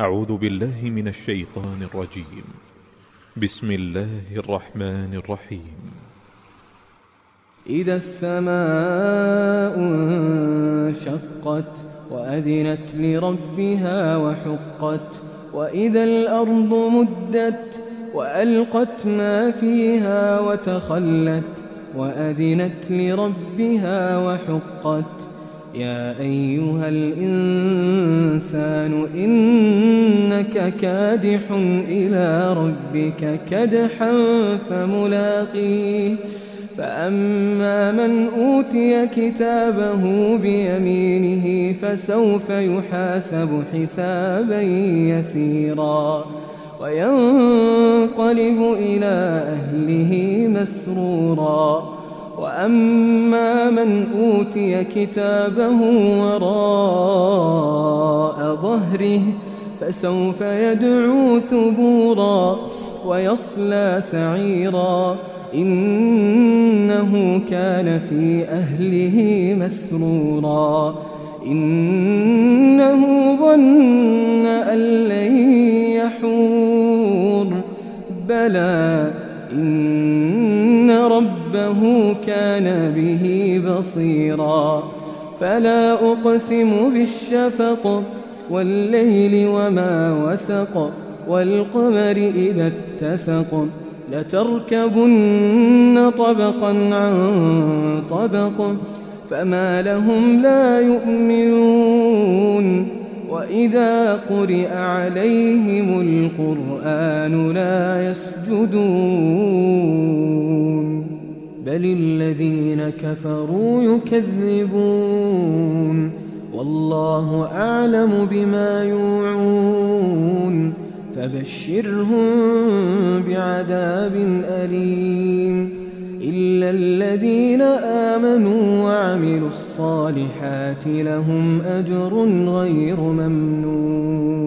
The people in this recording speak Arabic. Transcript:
أعوذ بالله من الشيطان الرجيم. بسم الله الرحمن الرحيم. إذا السماء انشقت وأذنت لربها وحقت وإذا الأرض مدت وألقت ما فيها وتخلت وأذنت لربها وحقت يا أيها الإنسان إنك كادح إلى ربك كدحا فملاقيه فأما من أوتي كتابه بيمينه فسوف يحاسب حسابا يسيرا وينقلب إلى أهله مسرورا وأما من أوتي كتابه وراء ظهره فسوف يدعو ثبورا ويصلى سعيرا إنه كان في أهله مسرورا إنه ظن أن لن يحور بلى إن ربه كان به بصيرا فلا أقسم بالشفق والليل وما وسق والقمر إذا اتسق لتركبن طبقا عن طبق فما لهم لا يؤمنون وإذا قرئ عليهم القرآن لا يسجدون بل الذين كفروا يكذبون والله أعلم بما يوعون فبشرهم بعذاب أليم إلا الذين آمنوا وعملوا الصالحات لهم أجر غير ممنون